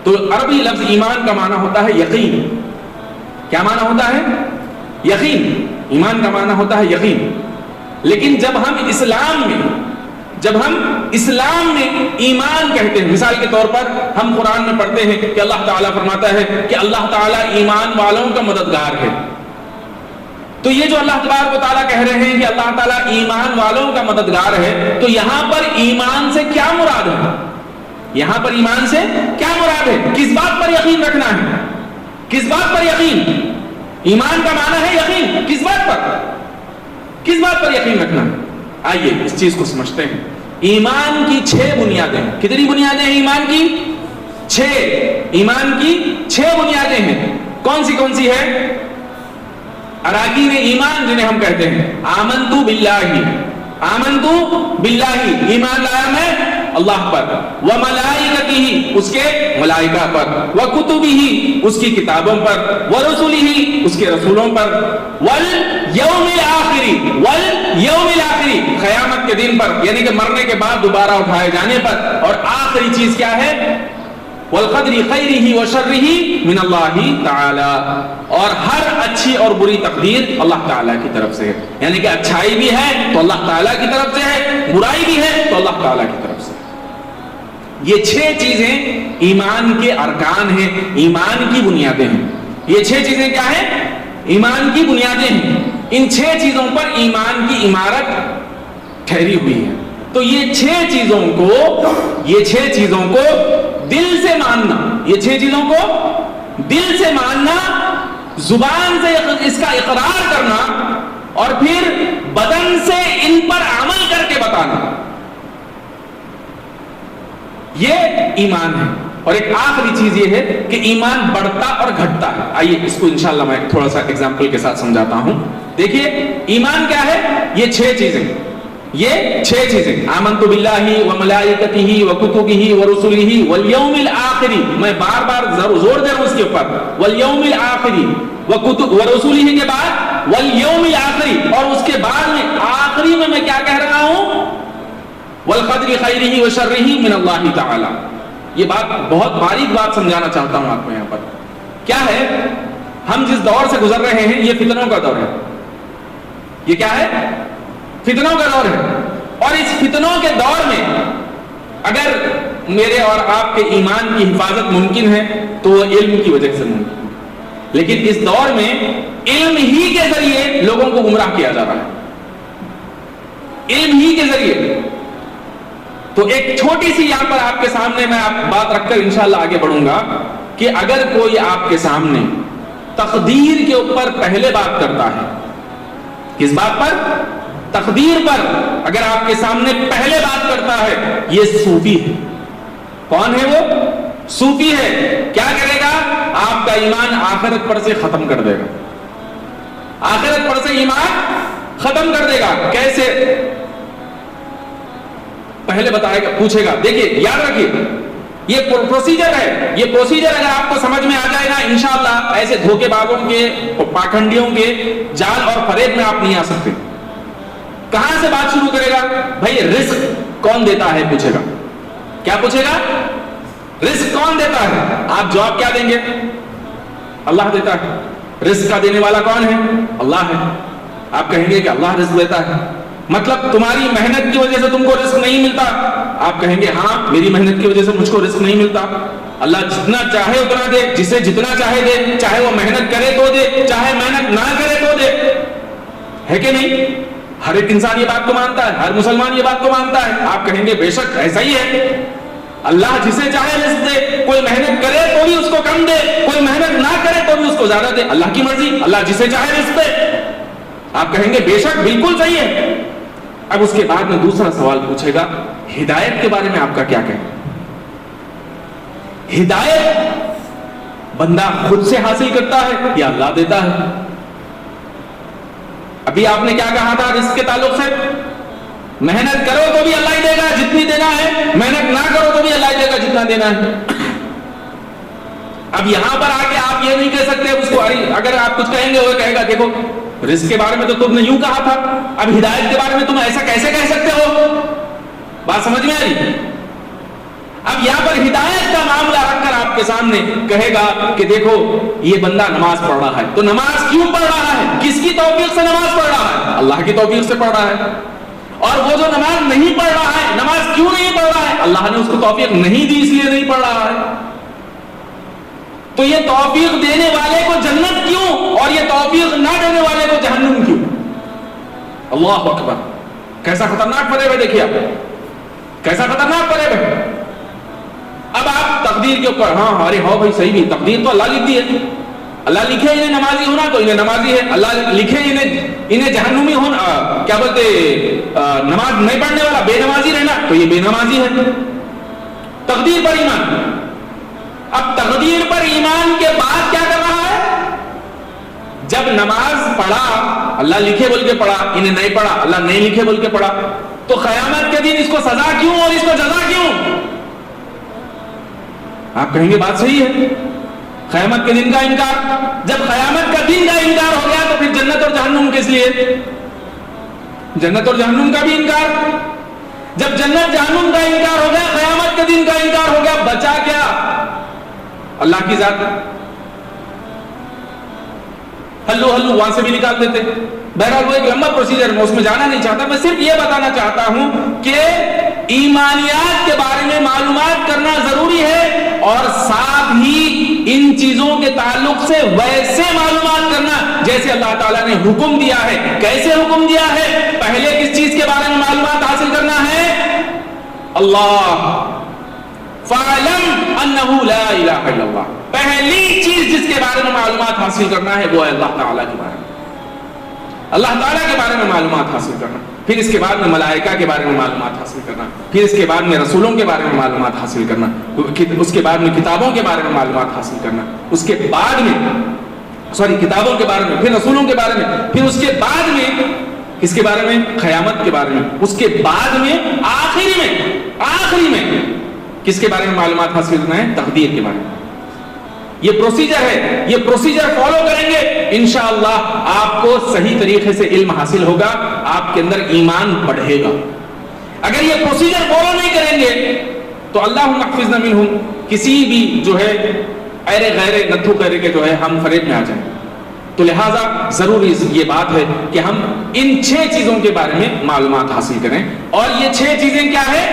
تو عربی لفظ ایمان کا معنی ہوتا ہے یقین. کیا معنی ہوتا ہے؟ یقین. ایمان کا معنی ہوتا ہے یقین. لیکن جب ہم اسلام میں ایمان کہتے ہیں، مثال کے طور پر ہم قرآن میں پڑھتے ہیں کہ اللہ تعالیٰ فرماتا ہے کہ اللہ تعالیٰ ایمان والوں کا مددگار ہے. تو یہ جو اللہ تبارک و تعالیٰ کہہ رہے ہیں کہ اللہ تعالیٰ ایمان والوں کا مددگار ہے، تو یہاں پر ایمان سے کیا مراد ہے؟ یہاں پر ایمان سے کیا مراد ہے؟ کس بات پر یقین رکھنا ہے؟ کس بات پر یقین؟ ایمان کا معنی ہے یقین. کس بات پر؟ کس بات پر یقین رکھنا ہے؟ آئیے اس چیز کو سمجھتے ہیں. ایمان کی 6 بنیادیں. کتنی بنیادیں ہیں ایمان کی؟ 6. ایمان کی 6 بنیادیں ہیں. کون سی ہے؟ اراکین ایمان جنہیں ہم کہتے ہیں. آمنتو باللہ، ایمان لایا میں اللہ پر، وملائکتہ، اس کے ملائکہ پر، وکتبہ، اس کی کتابوں پر، ورسلہ، اس کے رسولوں پر، والیوم الآخر، قیامت کے دن پر، یعنی کہ مرنے کے بعد دوبارہ اٹھائے جانے پر. اور آخری چیز کیا ہے؟ والقدر خیرہ وشرہ من اللہ تعالی، اور ہر اچھی اور بری تقدیر اللہ تعالیٰ کی طرف سے ہے. یعنی کہ اچھائی بھی ہے تو اللہ تعالیٰ کی طرف سے ہے، برائی بھی ہے تو اللہ تعالیٰ کی طرف سے. یہ 6 چیزیں ایمان کے ارکان ہیں، ایمان کی بنیادیں ہیں. یہ 6 چیزیں کیا ہیں؟ ایمان کی بنیادیں ہیں. ان 6 چیزوں پر ایمان کی عمارت ٹھہری ہوئی ہے. تو یہ 6 چیزوں کو دل سے ماننا، یہ 6 چیزوں کو دل سے ماننا، زبان سے اس کا اقرار کرنا، اور پھر بدن سے ان پر عمل کر کے بتانا، یہ ایمان ہے۔ اور ایک آخری چیز یہ ہے کہ ایمان بڑھتا اور گھٹتا ہے۔ آئیے اس کو انشاءاللہ میں تھوڑا سا ایگزامپل کے ساتھ سمجھاتا ہوں۔ دیکھیے ایمان کیا ہے، یہ 6 چیزیں، یہ 6 چیزیں، آمنت باللہ وملائکتہ وکتبہ ورسلہ والیوم الآخر، میں بار بار زور دے رہا ہوں اس کے اوپر، والیوم الآخر ورسلہ کے بعد والیوم الآخر، اور اس کے بعد میں آخری میں کیا کہہ رہا ہوں، والقدر خیرہ وشرہ من اللہ تعالی۔ یہ بات بہت باریک بات سمجھانا چاہتا ہوں آپ کو یہاں پر۔ کیا ہے، ہم جس دور سے گزر رہے ہیں یہ فتنوں کا دور ہے۔ یہ کیا ہے، فتنوں کا دور ہے، اور اس فتنوں کے دور میں اگر میرے اور آپ کے ایمان کی حفاظت ممکن ہے تو وہ علم کی وجہ سے ممکن ہے، لیکن اس دور میں علم ہی کے ذریعے لوگوں کو گمراہ کیا جا رہا ہے، علم ہی کے ذریعے۔ تو ایک چھوٹی سی یہاں پر آپ کے سامنے میں بات رکھ کر انشاءاللہ آگے بڑھوں گا کہ اگر کوئی آپ کے سامنے تقدیر کے اوپر پہلے بات کرتا ہے، کس بات پر، تقدیر پر اگر آپ کے سامنے پہلے بات کرتا ہے، یہ صوفی ہے۔ کون ہے وہ؟ صوفی ہے۔ کیا کرے گا؟ آپ کا ایمان آخرت پر سے ختم کر دے گا، آخرت پر سے ایمان ختم کر دے گا۔ کیسے؟ پہلے بتائے گا، پوچھے گا۔ دیکھیے یاد رکھیے یہ پروسیجر ہے، یہ پروسیجر اگر آپ کو سمجھ میں آ جائے گا انشاءاللہ ایسے دھوکے بازوں کے، پاکھنڈیوں کے جال اور فریب میں آپ نہیں آ سکتے۔ کہاں سے بات شروع کرے گا؟ بھائی رزق کون دیتا ہے پوچھے گا۔ کیا پوچھے گا؟ رزق کون دیتا ہے؟ آپ جواب کیا دیں گے؟ اللہ دیتا ہے۔ رزق کا دینے والا کون ہے؟ اللہ ہے۔ آپ کہیں گے کہ اللہ رزق دیتا ہے، مطلب تمہاری محنت کی وجہ سے تم کو رزق نہیں ملتا؟ آپ کہیں گے ہاں میری محنت کی وجہ سے مجھ کو رزق نہیں ملتا۔ اللہ جتنا چاہے اتنا دے، جسے جتنا چاہے دے، چاہے وہ محنت کرے تو دے، چاہے محنت نہ کرے تو دے، ہے کہ نہیں؟ ہر ایک انسان یہ بات کو مانتا ہے، ہر مسلمان یہ بات کو مانتا ہے۔ آپ کہیں گے بے شک ایسا ہی ہے، اللہ جسے چاہے رزق دے، کوئی محنت کرے تو بھی اس کو کم دے، کوئی محنت نہ کرے تو بھی اس کو زیادہ دے، اللہ کی مرضی، اللہ جسے چاہے رزق دے۔ آپ کہیں گے بے شک بالکل صحیح ہے۔ اب اس کے بعد میں دوسرا سوال پوچھے گا، ہدایت کے بارے میں آپ کا کیا کہنا؟ ہدایت بندہ خود سے حاصل کرتا ہے یا اللہ دیتا ہے؟ ابھی آپ نے کیا کہا تھا رزق کے تعلق سے؟ محنت کرو تو بھی اللہ ہی دے گا جتنی دینا ہے، محنت نہ کرو تو بھی اللہ ہی دے گا جتنا دینا ہے۔ اب یہاں پر آ کے آپ یہ نہیں کہہ سکتے اس کو، اگر آپ کچھ کہیں گے وہ کہے گا دیکھو رزق کے بارے میں تو تم نے یوں کہا تھا، اب ہدایت کے بارے میں تم ایسا کیسے کہہ سکتے ہو؟ بات سمجھ میں آئی؟ اب یہاں پر ہدایت کا معاملہ رکھ کر آپ کے سامنے کہے گا کہ دیکھو یہ بندہ نماز پڑھ رہا ہے تو نماز کیوں پڑھ رہا ہے؟ کس کی توفیق سے نماز پڑھ رہا ہے؟ اللہ کی توفیق سے پڑھ رہا ہے۔ اور وہ جو نماز نہیں پڑھ رہا ہے، نماز کیوں نہیں پڑھ رہا ہے؟ اللہ نے اس کو توفیق نہیں دی اس لیے نہیں پڑھ رہا ہے۔ تو یہ توفیق دینے والے کو جنت کیوں اور یہ توفیق نہ دینے والے کو جہنم کیوں؟ اللہ اکبر، کیسا خطرناک فریب ہے، دیکھیے آپ کیسا خطرناک فریب ہے۔ اب آپ تقدیر کے اوپر ہاں ارے ہو بھائی صحیح بھی، تقدیر تو اللہ لکھتی ہے، اللہ لکھے انہیں نمازی ہونا تو انہیں نمازی ہے، اللہ لکھے انہیں جہنمی ہونا، کیا بولتے نماز نہیں پڑھنے والا بے نمازی رہنا تو یہ بے نمازی ہے۔ تقدیر پر ایمان۔ اب تقدیر پر ایمان کے بعد کیا کر رہا ہے؟ جب نماز پڑھا اللہ لکھے بول کے پڑھا، انہیں نہیں پڑھا اللہ نہیں لکھے بول کے پڑھا، تو قیامت کے دن اس کو سزا کیوں اور اس کو جزا کیوں؟ آپ کہیں گے بات صحیح ہے، قیامت کے دن کا انکار۔ جب قیامت کا دن کا انکار ہو گیا تو پھر جنت اور جہنم کس لیے؟ جنت اور جہنم کا بھی انکار۔ جب جنت جہنم کا انکار ہو گیا، قیامت کے دن کا انکار ہو گیا، بچا کیا؟ اللہ کی ذات۔ ہلو وہاں سے بھی نکال دیتے۔ بہرحال وہ ایک لمبا پروسیجر، میں اس میں جانا نہیں چاہتا، میں صرف یہ بتانا چاہتا ہوں کہ ایمانیات کے بارے میں معلومات کرنا ضروری ہے، اور ساتھ ہی ان چیزوں کے تعلق سے ویسے معلومات کرنا جیسے اللہ تعالیٰ نے حکم دیا ہے۔ کیسے حکم دیا ہے؟ پہلے کس چیز کے بارے میں معلومات حاصل کرنا ہے؟ اللہ، فَعَلَمْ أَنَّهُ لَا إِلَهَ إِلَّا اللَّهُ. پہلی چیز جس کے بارے میں معلومات حاصل کرنا ہے وہ ہے اللہ تعالیٰ کے بارے میں، اللہ تعالیٰ کے بارے میں معلومات حاصل کرنا. پھر اس کے بعد میں ملائکہ کے بارے میں معلومات حاصل کرنا، پھر اس کے بعد میں رسولوں کے بارے میں معلومات حاصل کرنا، اس کے بعد میں کتابوں کے بارے میں معلومات حاصل کرنا، اس کے بعد میں کتابوں کے بارے میں، پھر رسولوں کے بارے میں، پھر اس کے بعد میں اس کے بارے میں قیامت کے بارے میں، اس کے بعد میں آخری میں کس کے بارے میں معلومات حاصل کرنا ہے؟ تقدیر کے بارے میں. یہ پروسیجر ہے، یہ پروسیجر فالو کریں گے انشاءاللہ آپ کو صحیح طریقے سے علم حاصل ہوگا، آپ کے اندر ایمان بڑھے گا. اگر یہ پروسیجر فالو نہیں کریں گے تو اللہم احفظنا منہم، کسی بھی جو ہے ایرے غیرے نتھو کرے کے جو ہے ہم فریب میں آ جائیں. تو لہٰذا ضروری یہ بات ہے کہ ہم ان 6 چیزوں کے بارے میں معلومات حاصل کریں. اور یہ 6 چیزیں کیا ہے؟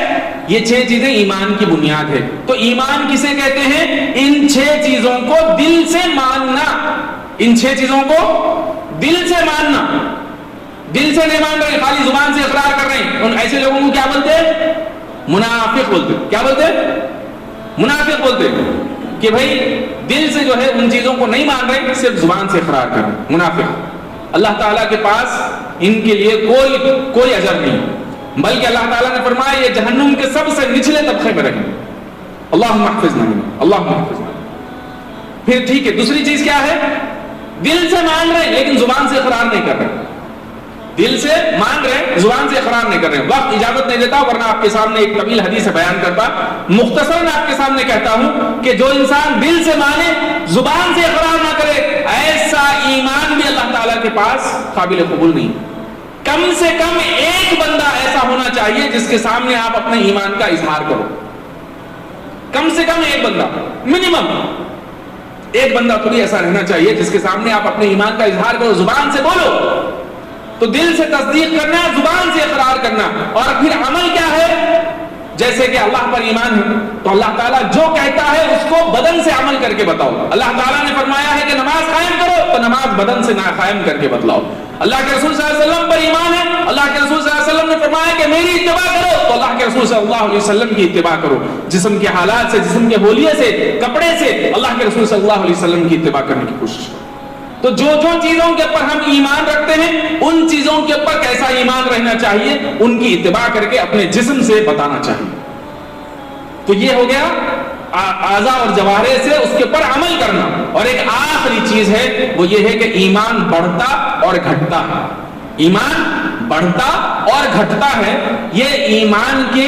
یہ 6 چیزیں ایمان کی بنیاد ہے. تو ایمان کسے کہتے ہیں؟ ان 6 چیزوں کو دل سے ماننا، ان 6 چیزوں کو دل سے ماننا. دل سے نہیں مان رہے، خالی زبان سے اقرار کر رہے ہیں، ان ایسے لوگوں کو کیا بولتے ہیں؟ منافق بولتے. کیا بولتے ہیں؟ منافق بولتے کہ بھائی دل سے جو ہے ان چیزوں کو نہیں مان رہے، صرف زبان سے اقرار کر رہے ہیں. منافق اللہ تعالیٰ کے پاس ان کے لیے کوئی اجر نہیں، بلکہ اللہ تعالیٰ نے فرمایا یہ جہنم کے سب سے نچلے طبقے میں رہیں. اللہم احفظنا منہم، اللہم احفظنا. پھر ٹھیک ہے، دوسری چیز کیا ہے؟ دل سے مان رہے لیکن زبان سے اقرار نہیں کر رہے. دل سے مان رہے، زبان سے اقرار نہیں کر رہے. وقت اجازت نہیں دیتا ورنہ آپ کے سامنے ایک طویل حدیث بیان کرتا. مختصراً آپ کے سامنے کہتا ہوں کہ جو انسان دل سے مانے زبان سے اقرار نہ کرے، ایسا ایمان بھی اللہ تعالیٰ کے پاس قابل قبول نہیں. کم سے کم ایک بندہ ایسا ہونا چاہیے جس کے سامنے آپ اپنے ایمان کا اظہار کرو. کم سے کم ایک بندہ، منیمم ایک بندہ تھوڑی ایسا رہنا چاہیے جس کے سامنے آپ اپنے ایمان کا اظہار کرو. زبان سے بولو تو دل سے تصدیق کرنا، زبان سے اقرار کرنا. اور پھر عمل کیا ہے؟ جیسے کہ اللہ پر ایمان ہے تو اللہ تعالیٰ جو کہتا ہے اس کو بدن سے عمل کر کے بتاؤ. اللہ تعالیٰ نے فرمایا ہے کہ نماز قائم کرو تو نماز بدن سے نہ قائم کر کے بتلاؤ. اللہ کے رسول صلی اللہ علیہ وسلم پر ایمان ہے، اللہ کے رسول صلی اللہ علیہ وسلم نے فرمایا کہ میری اتباع کرو تو اللہ کے رسول صلی اللہ علیہ وسلم کی اتباع کرو. جسم کے حالات سے، جسم کے ہولیے سے، کپڑے سے اللہ کے رسول صلی اللہ علیہ وسلم کی اتباع کرنے کی کوشش کرو. تو جو چیزوں کے اوپر ہم ایمان رکھتے ہیں ان چیزوں کے اوپر کیسا ایمان رہنا چاہیے، ان کی اتباع کر کے اپنے جسم سے بتانا چاہیے. تو یہ ہو گیا اعضاء اور جوارح سے اس کے اوپر عمل کرنا. اور ایک آخری چیز ہے وہ یہ ہے کہ ایمان بڑھتا اور گھٹتا ہے. ایمان بڑھتا اور گھٹتا ہے. یہ ایمان کے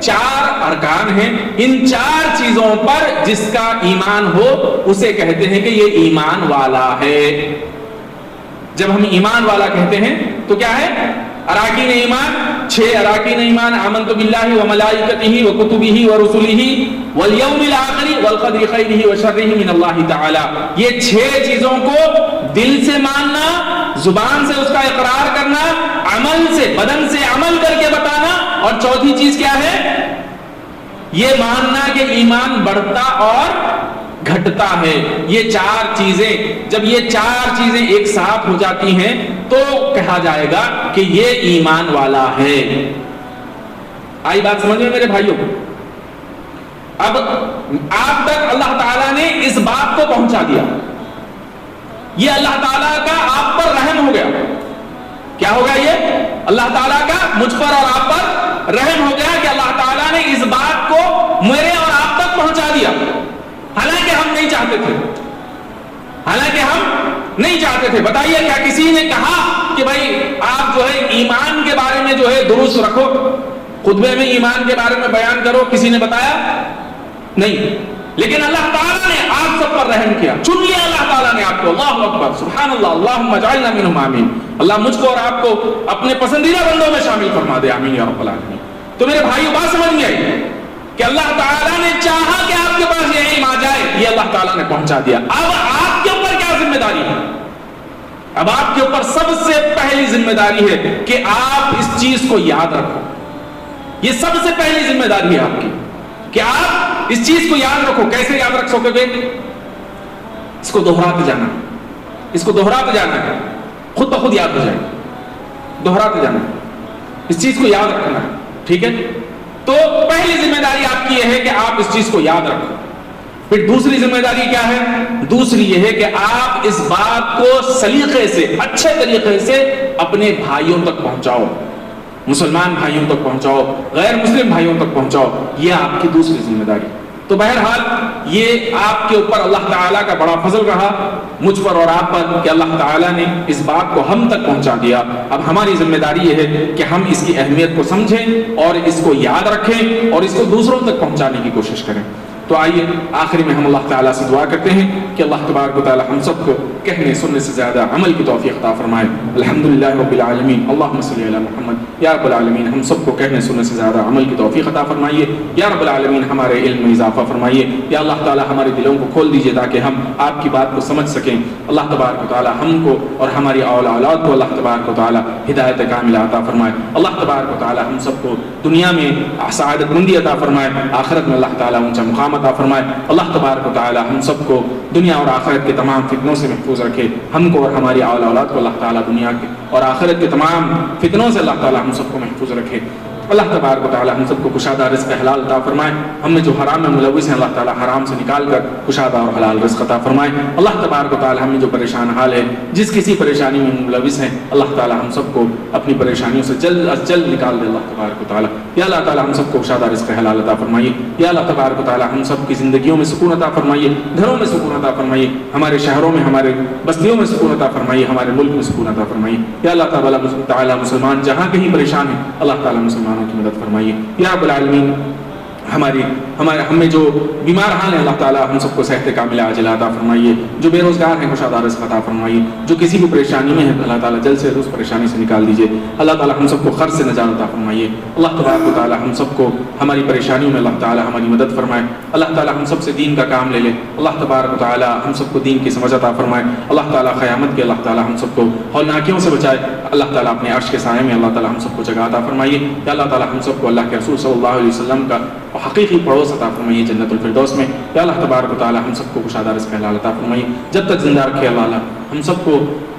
4 ارکان ہیں. ان 4 چیزوں پر جس کا ایمان ہو اسے کہتے ہیں کہ یہ ایمان والا ہے. جب ہم ایمان والا کہتے ہیں تو کیا ہے؟ اراکین ایمان 6 اراکین ایمان: آمنت باللہ وملائکتہ وکتبہ ورسلہ والیوم الآخر والقدر خیرہ وشرہ من اللہ تعالی. یہ 6 چیزوں کو دل سے ماننا، زبان سے اس کا اقرار کرنا، عمل سے، بدن سے عمل کر کے بتانا. اور چوتھی چیز کیا ہے؟ یہ ماننا کہ ایمان بڑھتا اور گھٹتا ہے. یہ 4 چیزیں، جب یہ 4 چیزیں ایک ساتھ ہو جاتی ہیں تو کہا جائے گا کہ یہ ایمان والا ہے. آئی بات سمجھ میں میرے بھائیوں؟ اب آپ تک اللہ تعالیٰ نے اس بات کو پہنچا دیا. یہ اللہ تعالیٰ کا آپ پر رحم ہو گیا. کیا ہوگا؟ یہ اللہ تعالیٰ کا مجھ پر اور آپ پر رحم ہو گیا کہ اللہ تعالیٰ نے اس بات کو میرے اور آپ تک پہنچا دیا. حالانکہ ہم نہیں چاہتے تھے، حالانکہ ہم نہیں چاہتے تھے. بتائیے کیا کسی نے کہا کہ بھائی آپ جو ہے ایمان کے بارے میں جو ہے دروس رکھو، خطبے میں ایمان کے بارے میں بیان کرو؟ کسی نے بتایا؟ نہیں. لیکن اللہ تعالیٰ نے آپ سب پر رحم کیا، چن لیا اللہ تعالیٰ نے آپ کو. اللہ اکبر، سبحان اللہ، اللہم اجعلنا منہم، آمین. اللہ مجھ کو اور آپ کو اپنے پسندیدہ بندوں میں شامل فرما دے، آمین یا رب العالمین. تو میرے بھائیو بات سمجھ میں آئی کہ اللہ تعالیٰ نے چاہا کہ آپ کے پاس یہ علم آ جائے، یہ اللہ تعالیٰ نے پہنچا دیا. اب آپ کے اوپر کیا ذمہ داری ہے؟ اب آپ کے اوپر سب سے پہلی ذمہ داری ہے کہ آپ اس چیز کو یاد رکھو. یہ سب سے پہلی ذمہ داری ہے آپ کی کہ آپ اس چیز کو یاد رکھو. کیسے یاد رکھ سکو گے؟ اس کو دہراتے جانا، اس کو دہراتے جانا ہے، خود بخود یاد ہو جائے. دہراتے جانا، اس چیز کو یاد رکھنا ہے. ٹھیک ہے؟ تو پہلی ذمہ داری آپ کی یہ ہے کہ آپ اس چیز کو یاد رکھو. پھر دوسری ذمہ داری کیا ہے؟ دوسری یہ ہے کہ آپ اس بات کو سلیقے سے، اچھے طریقے سے اپنے بھائیوں تک پہنچاؤ، مسلمان بھائیوں تک پہنچاؤ، غیر مسلم بھائیوں تک پہنچاؤ. یہ آپ کی دوسری ذمہ داری. تو بہرحال یہ آپ کے اوپر اللہ تعالیٰ کا بڑا فضل رہا، مجھ پر اور آپ پر، کہ اللہ تعالیٰ نے اس بات کو ہم تک پہنچا دیا. اب ہماری ذمہ داری یہ ہے کہ ہم اس کی اہمیت کو سمجھیں اور اس کو یاد رکھیں اور اس کو دوسروں تک پہنچانے کی کوشش کریں. تو آئیے آخری میں ہم اللہ تعالیٰ سے دعا کرتے ہیں کہ اللہ تبارک و تعالیٰ ہم سب کو کہنے سننے سے زیادہ عمل کی توفیق عطا فرمائے. الحمدللہ رب العالمین، اللہم صلی علی محمد. یا رب العالمین ہم سب کو کہنے سننے سے زیادہ عمل کی توفیق عطا فرمائیے. یا رب العالمین ہمارے علم میں اضافہ فرمائیے. یا اللہ تعالیٰ ہمارے دلوں کو کھول دیجیے تاکہ ہم آپ کی بات کو سمجھ سکیں. اللہ تبارک و تعالیٰ ہم کو اور ہماری اولاد کو اللہ تبارک و تعالیٰ ہدایت کاملہ عطا فرمائے. اللہ تبارک و تعالیٰ ہم سب کو دنیا میں سعادت مندی عطا فرمائے، آخرت میں اللہ تعالیٰ اونچا مقام عطا فرمائے. اللہ تبارک و تعالیٰ ہم سب کو دنیا اور آخرت کے تمام فتنوں سے محفوظ رکھے. ہم کو اور ہماری اولاد کو اللہ تعالیٰ دنیا کے اور آخرت کے تمام فتنوں سے اللہ تعالیٰ ہم سب کو محفوظ رکھے. اللہ تبارک و تعالیٰ ہم سب کو کشادہ رزق حلال عطا فرمائے. ہم میں جو حرام میں ملوث ہیں اللہ تعالیٰ حرام سے نکال کر کشادہ اور حلال رزق عطا فرمائے. اللہ تبارک و تعالیٰ ہم میں جو پریشان حال ہے، جس کسی پریشانی میں ملوث ہیں، اللہ تعالیٰ ہم سب کو اپنی پریشانیوں سے جلد از جلد نکال دے. اللہ تبارک و تعالیٰ یا اللہ تعالیٰ ہم سب کو کشادہ رزق حلال عطا فرمائیے. یا اللہ تبارک و تعالیٰ ہم سب کی زندگیوں میں سکون عطا فرمائیے، گھروں میں سکون عطا فرمائیے، ہمارے شہروں میں، ہمارے بستیوں میں سکون عطا فرمائیے، ہمارے ملک میں سکون عطا فرمائیے. یا اللہ تعالیٰ مسلمان جہاں کہیں پریشان ہیں اللہ تعالیٰ مسلمانوں کی مدد فرمائیے. یا رب العالمین ہم میں جو بیمار حال ہیں اللہ تعالیٰ ہم سب کو صحت کاملہ عاجلہ عطا فرمائیے. جو بے روزگار ہیں کشادہ رزق عطا فرمائیے. جو کسی بھی پریشانی میں ہے اللہ تعالیٰ جلد سے اس پریشانی سے نکال دیجیے. اللہ تعالیٰ ہم سب کو قرض سے نجات عطا فرمائیے. اللہ تبارک و تعالیٰ ہم سب کو ہماری پریشانیوں میں اللہ تعالیٰ ہماری مدد فرمائے. اللہ تعالیٰ ہم سب سے دین کا کام لے لے. اللہ تبارک و تعالیٰ ہم سب کو دین کی سمجھ عطا فرمائے. اللہ تعالیٰ قیامت کے اللہ تعالیٰ ہم سب کو ہولناکیوں سے بچائے. اللہ تعالیٰ اپنے عرش کے سائے میں اللہ تعالیٰ ہم سب کو جگہ عطا فرمائیے. یا اللہ تعالیٰ ہم سب کو اللہ کے رسول صلی اللہ علیہ وسلم کا حقیقی پڑوس عطا فرمائیے جنت الفردوس میں. یا اللہ تبارک و تعالیٰ ہم سب کو کشادہ رزق حلال عطا فرمائیے. جب تک زندہ رکھے اللہ ہم سب کو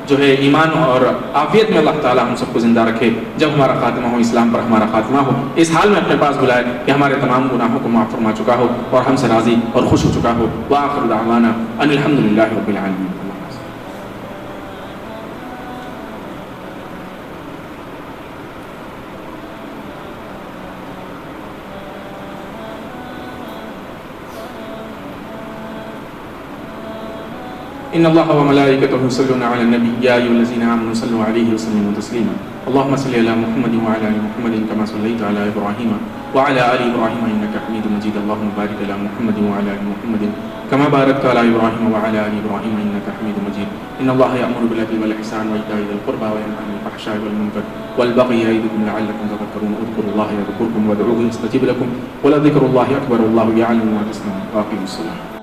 جو ہے ایمان اور عافیت میں اللہ تعالیٰ ہم سب کو زندہ رکھے. جب ہمارا خاتمہ ہو، اسلام پر ہمارا خاتمہ ہو، اس حال میں اپنے پاس بلائے کہ ہمارے تمام گناہوں کو معاف فرما چکا ہو اور ہم سے راضی اور خوش ہو چکا ہو. وآخر دعوانا ان الحمدللہ رب العالمین. ان اللہ وملائکتہ یصلون علی النبی یا ایھا الذین آمنوا صلوا علیہ وسلموا تسلیما. اللهم صل علی محمد وعلى ال محمد كما صليت على ابراہیم وعلى ال ابراہیم انک حمید مجید. اللهم بارک علی محمد وعلى ال محمد كما باركت على ابراہیم وعلى ال ابراہیم انک حمید مجید. ان اللہ یأمر بالعدل والإحسان وإیتاء ذی القربى وینہی عن الفحشاء والمنکر والبغی یعظکم لعلکم تذکرون. اذکروا اللہ یذکرکم وادعوہ یستجب لکم ولذکر اللہ اکبر واللہ یعلم ما تصنعون. واقیموا الصلاۃ.